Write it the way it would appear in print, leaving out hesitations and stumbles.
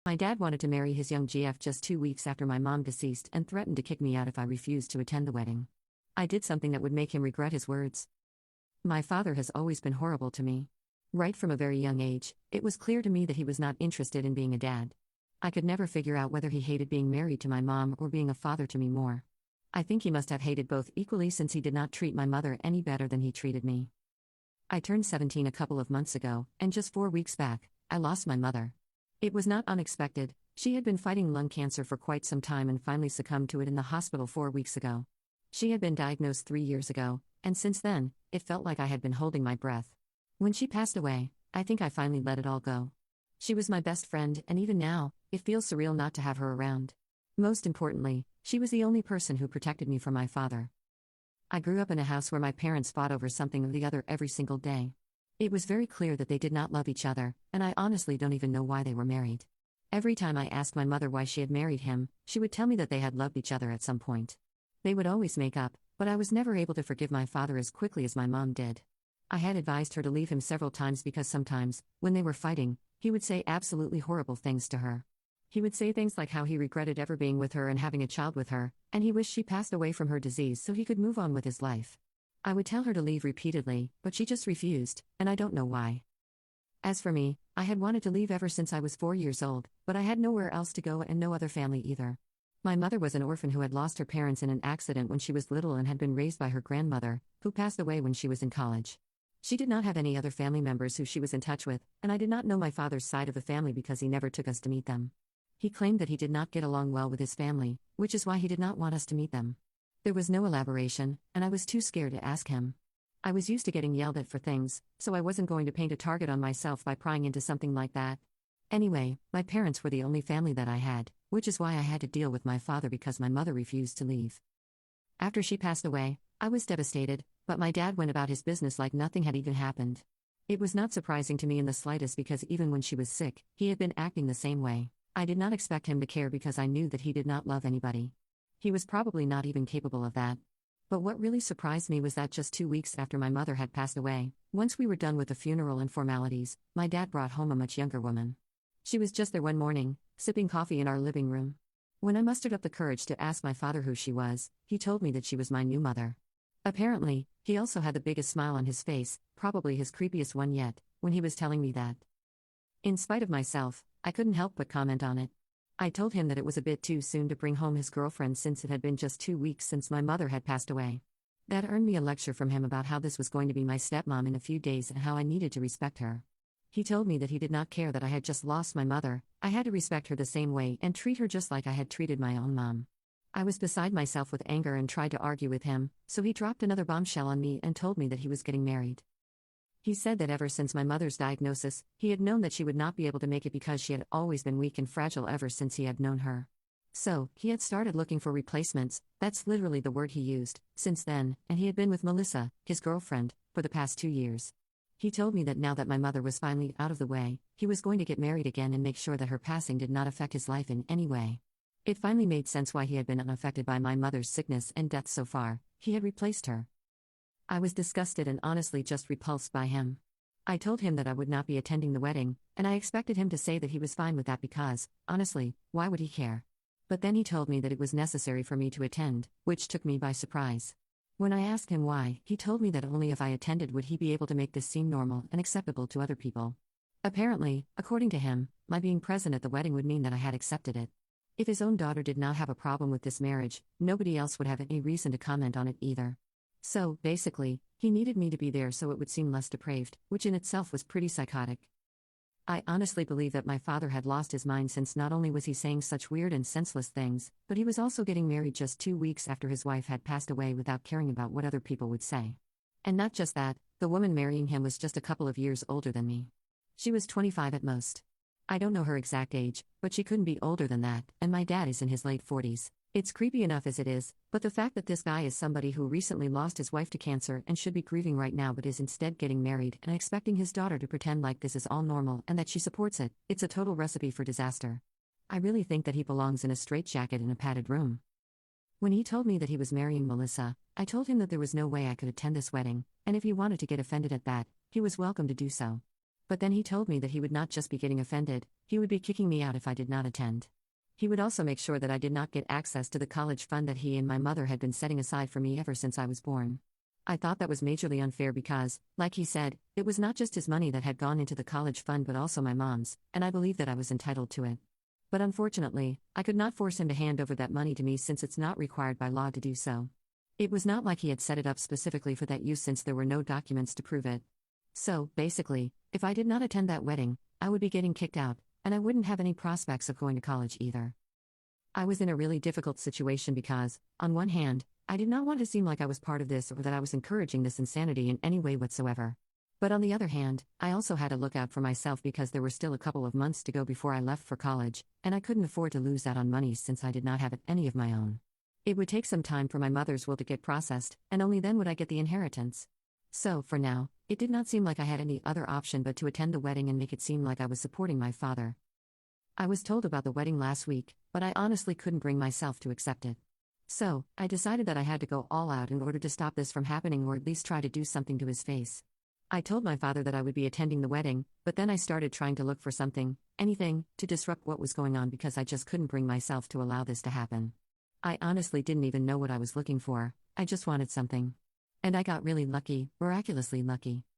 My dad wanted to marry his young GF just 2 weeks after my mom deceased and threatened to kick me out if I refused to attend the wedding. I did something that would make him regret his words. My father has always been horrible to me. Right from a very young age, it was clear to me that he was not interested in being a dad. I could never figure out whether he hated being married to my mom or being a father to me more. I think he must have hated both equally since he did not treat my mother any better than he treated me. I turned 17 a couple of months ago, and just 4 weeks back, I lost my mother. It was not unexpected. She had been fighting lung cancer for quite some time and finally succumbed to it in the hospital 4 weeks ago. She had been diagnosed 3 years ago, and since then, it felt like I had been holding my breath. When she passed away, I think I finally let it all go. She was my best friend, and even now, it feels surreal not to have her around. Most importantly, she was the only person who protected me from my father. I grew up in a house where my parents fought over something or the other every single day. It was very clear that they did not love each other, and I honestly don't even know why they were married. Every time I asked my mother why she had married him, she would tell me that they had loved each other at some point. They would always make up, but I was never able to forgive my father as quickly as my mom did. I had advised her to leave him several times because sometimes, when they were fighting, he would say absolutely horrible things to her. He would say things like how he regretted ever being with her and having a child with her, and he wished she passed away from her disease so he could move on with his life. I would tell her to leave repeatedly, but she just refused, and I don't know why. As for me, I had wanted to leave ever since I was 4 years old, but I had nowhere else to go and no other family either. My mother was an orphan who had lost her parents in an accident when she was little and had been raised by her grandmother, who passed away when she was in college. She did not have any other family members who she was in touch with, and I did not know my father's side of the family because he never took us to meet them. He claimed that he did not get along well with his family, which is why he did not want us to meet them. There was no elaboration, and I was too scared to ask him. I was used to getting yelled at for things, so I wasn't going to paint a target on myself by prying into something like that. Anyway, my parents were the only family that I had, which is why I had to deal with my father because my mother refused to leave. After she passed away, I was devastated, but my dad went about his business like nothing had even happened. It was not surprising to me in the slightest because even when she was sick, he had been acting the same way. I did not expect him to care because I knew that he did not love anybody. He was probably not even capable of that. But what really surprised me was that just 2 weeks after my mother had passed away, once we were done with the funeral and formalities, my dad brought home a much younger woman. She was just there one morning, sipping coffee in our living room. When I mustered up the courage to ask my father who she was, he told me that she was my new mother. Apparently, he also had the biggest smile on his face, probably his creepiest one yet, when he was telling me that. In spite of myself, I couldn't help but comment on it. I told him that it was a bit too soon to bring home his girlfriend since it had been just 2 weeks since my mother had passed away. That earned me a lecture from him about how this was going to be my stepmom in a few days and how I needed to respect her. He told me that he did not care that I had just lost my mother, I had to respect her the same way and treat her just like I had treated my own mom. I was beside myself with anger and tried to argue with him, so he dropped another bombshell on me and told me that he was getting married. He said that ever since my mother's diagnosis, he had known that she would not be able to make it because she had always been weak and fragile ever since he had known her. So, he had started looking for replacements, that's literally the word he used, since then, and he had been with Melissa, his girlfriend, for the past 2 years. He told me that now that my mother was finally out of the way, he was going to get married again and make sure that her passing did not affect his life in any way. It finally made sense why he had been unaffected by my mother's sickness and death so far. He had replaced her. I was disgusted and honestly just repulsed by him. I told him that I would not be attending the wedding, and I expected him to say that he was fine with that because, honestly, why would he care? But then he told me that it was necessary for me to attend, which took me by surprise. When I asked him why, he told me that only if I attended would he be able to make this seem normal and acceptable to other people. Apparently, according to him, my being present at the wedding would mean that I had accepted it. If his own daughter did not have a problem with this marriage, nobody else would have any reason to comment on it either. So, basically, he needed me to be there so it would seem less depraved, which in itself was pretty psychotic. I honestly believe that my father had lost his mind since not only was he saying such weird and senseless things, but he was also getting married just 2 weeks after his wife had passed away without caring about what other people would say. And not just that, the woman marrying him was just a couple of years older than me. She was 25 at most. I don't know her exact age, but she couldn't be older than that, and my dad is in his late 40s. It's creepy enough as it is, but the fact that this guy is somebody who recently lost his wife to cancer and should be grieving right now but is instead getting married and expecting his daughter to pretend like this is all normal and that she supports it, it's a total recipe for disaster. I really think that he belongs in a straitjacket in a padded room. When he told me that he was marrying Melissa, I told him that there was no way I could attend this wedding, and if he wanted to get offended at that, he was welcome to do so. But then he told me that he would not just be getting offended, he would be kicking me out if I did not attend. He would also make sure that I did not get access to the college fund that he and my mother had been setting aside for me ever since I was born. I thought that was majorly unfair because, like he said, it was not just his money that had gone into the college fund but also my mom's, and I believed that I was entitled to it. But unfortunately, I could not force him to hand over that money to me since it's not required by law to do so. It was not like he had set it up specifically for that use since there were no documents to prove it. So, basically, if I did not attend that wedding, I would be getting kicked out, and I wouldn't have any prospects of going to college either. I was in a really difficult situation because, on one hand, I did not want to seem like I was part of this or that I was encouraging this insanity in any way whatsoever. But on the other hand, I also had to look out for myself because there were still a couple of months to go before I left for college, and I couldn't afford to lose out on money since I did not have any of my own. It would take some time for my mother's will to get processed, and only then would I get the inheritance. So, for now, it did not seem like I had any other option but to attend the wedding and make it seem like I was supporting my father. I was told about the wedding last week, but I honestly couldn't bring myself to accept it. So, I decided that I had to go all out in order to stop this from happening or at least try to do something to his face. I told my father that I would be attending the wedding, but then I started trying to look for something, anything, to disrupt what was going on because I just couldn't bring myself to allow this to happen. I honestly didn't even know what I was looking for, I just wanted something. And I got really lucky, miraculously lucky.